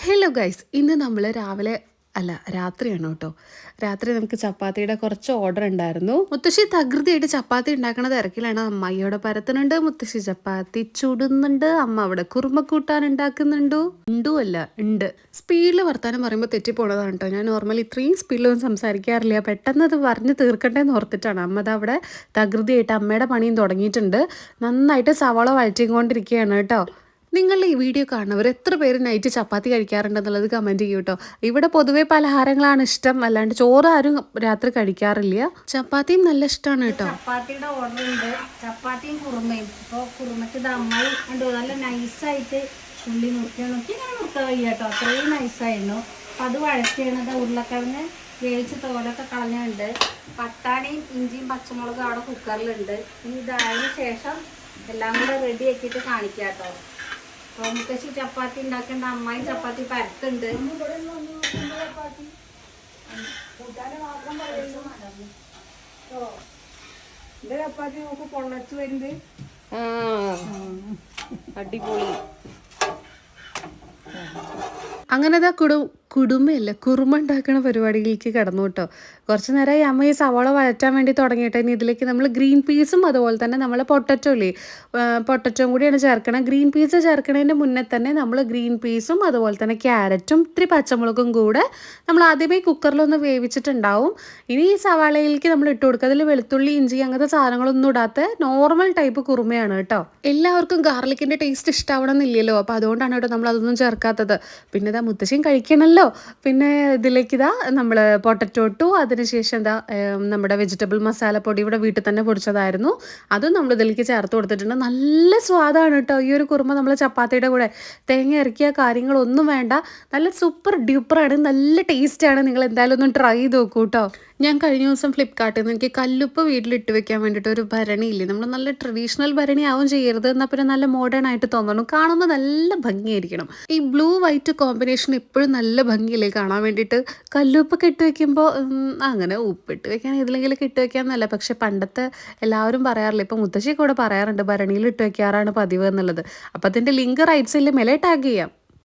Hello guys, ഇന്ന് നമ്മൾ രാവിലെ അല്ല രാത്രിയാണ് കേട്ടോ. രാത്രി നമുക്ക് ചപ്പാത്തിയുടെ കുറച്ച് ഓർഡർ ഉണ്ടായിരുന്നു. മുത്തശ്ശി തകൃതിയായിട്ട് ചപ്പാത്തി ഉണ്ടാക്കണ തിരക്കിലാണ്. അമ്മായിയോടെ പരത്തുന്നുണ്ട്, മുത്തശ്ശി ചപ്പാത്തി ചുടുന്നുണ്ട്, അമ്മ അവിടെ കുറുമക്കൂട്ടാൻ ഉണ്ടാക്കുന്നുണ്ടോ ഉണ്ടോ അല്ല ഉണ്ട്. സ്പീഡിൽ വർത്താനം പറയുമ്പോൾ തെറ്റിപ്പോണതാണ് കേട്ടോ. ഞാൻ നോർമലി ഇത്രയും സ്പീഡിലൊന്നും സംസാരിക്കാറില്ല. പെട്ടെന്ന് അത് പറഞ്ഞ് തീർക്കണ്ടേന്ന് ഓർത്തിട്ടാണ്. അമ്മ അത് അവിടെ തകൃതിയായിട്ട് അമ്മയുടെ പണിയും തുടങ്ങിയിട്ടുണ്ട്. നന്നായിട്ട് സവാള വഴറ്റിക്കൊണ്ടിരിക്കുകയാണ് കേട്ടോ. നിങ്ങൾ ഈ വീഡിയോ കാണുന്നവർ എത്ര പേര് നൈറ്റ് ചപ്പാത്തി കഴിക്കാറുണ്ടെന്നുള്ളത് കമൻറ്റ് ചെയ്യൂ കേട്ടോ. ഇവിടെ പൊതുവെ പലഹാരങ്ങളാണ് ഇഷ്ടം, അല്ലാണ്ട് ചോറ് ആരും രാത്രി കഴിക്കാറില്ല. ചപ്പാത്തിയും നല്ല ഇഷ്ടമാണ് കേട്ടോ. ചപ്പാത്തിയുടെ ഓർഡർ ഉണ്ട്, ചപ്പാത്തിയും കുറുമയും. ഇപ്പോൾ കുറുമയ്ക്ക് ദമ്മായി ഉണ്ട്, നല്ല നൈസായിട്ട് ഉള്ളി നോക്കി ഇങ്ങനെ മുറുക്കാൻ വയ്യ കേട്ടോ, അത്രയും നൈസായിരുന്നു. അപ്പം അത് വഴറ്റിയത് ഉരുളക്കിഴങ്ങ് വേവിച്ച് തോലൊക്കെ കളഞ്ഞുണ്ട്. പട്ടാണിയും ഇഞ്ചിയും പച്ചമുളകും അവിടെ കുക്കറിലുണ്ട്. ഇനി ഇതായതിനു ശേഷം എല്ലാം കൂടെ റെഡി ആക്കിയിട്ട് കാണിക്കാം കേട്ടോ. അപ്പോൾ മുത്തശ്ശി ചപ്പാത്തി ഉണ്ടാക്കേണ്ട, അമ്മായി ചപ്പാത്തി പരത്തുണ്ട്. ചപ്പാത്തി നോക്ക് പൊള്ളച്ച് വരുന്നത്. അടിപൊളി. അങ്ങനെ അതാ കുടുംബയല്ല കുറുമ ഉണ്ടാക്കുന്ന പരിപാടിയിലേക്ക് കിടന്നു കേട്ടോ. കുറച്ച് നേരമായി അമ്മ ഈ സവാള വഴറ്റാൻ വേണ്ടി തുടങ്ങിയിട്ട് ഇനി ഇതിലേക്ക് നമ്മൾ ഗ്രീൻ പീസും അതുപോലെ തന്നെ നമ്മൾ പൊട്ടറ്റോ ഇല്ലേ, പൊട്ടറ്റോയും കൂടിയാണ് ചേർക്കണം. ഗ്രീൻ പീസ് ചേർക്കണതിൻ്റെ മുന്നേ തന്നെ നമ്മൾ ഗ്രീൻ പീസും അതുപോലെ തന്നെ ക്യാരറ്റും ഇത്തിരി പച്ചമുളകും കൂടെ നമ്മൾ ആദ്യമേ കുക്കറിലൊന്ന് വേവിച്ചിട്ടുണ്ടാവും. ഇനി ഈ സവാളയിലേക്ക് നമ്മൾ ഇട്ട് കൊടുക്കുക. അതിൽ വെളുത്തുള്ളി ഇഞ്ചി അങ്ങനത്തെ സാധനങ്ങളൊന്നും ഇടാത്ത നോർമൽ ടൈപ്പ് കുറുമയാണ് കേട്ടോ. എല്ലാവർക്കും ഗാർലിക്കിൻ്റെ ടേസ്റ്റ് ഇഷ്ടാവണം എന്നില്ലല്ലോ, അപ്പോൾ അതുകൊണ്ടാണ് കേട്ടോ നമ്മൾ അതൊന്നും ചേർക്കാത്തത്. പിന്നെ ഇതാ മുത്തശ്ശിയും കഴിക്കണമല്ലോ. പിന്നെ ഇതിലേക്ക് ഇതാ നമ്മൾ പൊട്ടറ്റോ ഇട്ടു. അതിനുശേഷം എന്താ നമ്മുടെ വെജിറ്റബിൾ മസാലപ്പൊടി ഇവിടെ വീട്ടിൽ തന്നെ പൊടിച്ചതായിരുന്നു, അതും നമ്മൾ ഇതിലേക്ക് ചേർത്ത് കൊടുത്തിട്ടുണ്ട്. നല്ല സ്വാദാണ് കേട്ടോ ഈ ഒരു കുറുമ. നമ്മൾ ചപ്പാത്തിയുടെ കൂടെ തേങ്ങ ഇറക്കിയ കാര്യങ്ങളൊന്നും വേണ്ട, നല്ല സൂപ്പർ ഡ്യൂപ്പറാണ്, നല്ല ടേസ്റ്റാണ്. നിങ്ങൾ എന്തായാലും ഒന്ന് ട്രൈ ചെയ്ത് നോക്കൂ കേട്ടോ. ഞാൻ കഴിഞ്ഞ ദിവസം ഫ്ലിപ്കാർട്ടിൽ നിന്ന് എനിക്ക് കല്ലുപ്പ് വീട്ടിലിട്ട് വെക്കാൻ വേണ്ടിയിട്ട് ഒരു ഭരണിയില്ലേ, നമ്മൾ നല്ല ട്രഡീഷണൽ ഭരണി ആവും ചെയ്യരുത്, എന്നാൽ പിന്നെ നല്ല മോഡേൺ ആയിട്ട് തോന്നണം, കാണുമ്പോൾ നല്ല ഭംഗിയായിരിക്കണം. ഈ ബ്ലൂ വൈറ്റ് കോമ്പിനേഷൻ എപ്പോഴും നല്ല ഭംഗിയില്ലേ കാണാൻ വേണ്ടിയിട്ട്. കല്ലുപ്പൊക്കെ ഇട്ട് വെക്കുമ്പോൾ അങ്ങനെ ഉപ്പിട്ട് വെക്കാൻ ഇതിലെങ്കിലും ഇട്ട് വെക്കാമെന്നല്ല, പക്ഷെ പണ്ടത്തെ എല്ലാവരും പറയാറില്ല, ഇപ്പം മുത്തശ്ശി കൂടെ പറയാറുണ്ട് ഭരണിയിൽ ഇട്ട് വെക്കാറാണ് പതിവ് എന്നുള്ളത്. അപ്പം അതിൻ്റെ ലിങ്ക് റൈറ്റ് സൈഡിൽ മേലെ ടാഗ് ചെയ്യാം.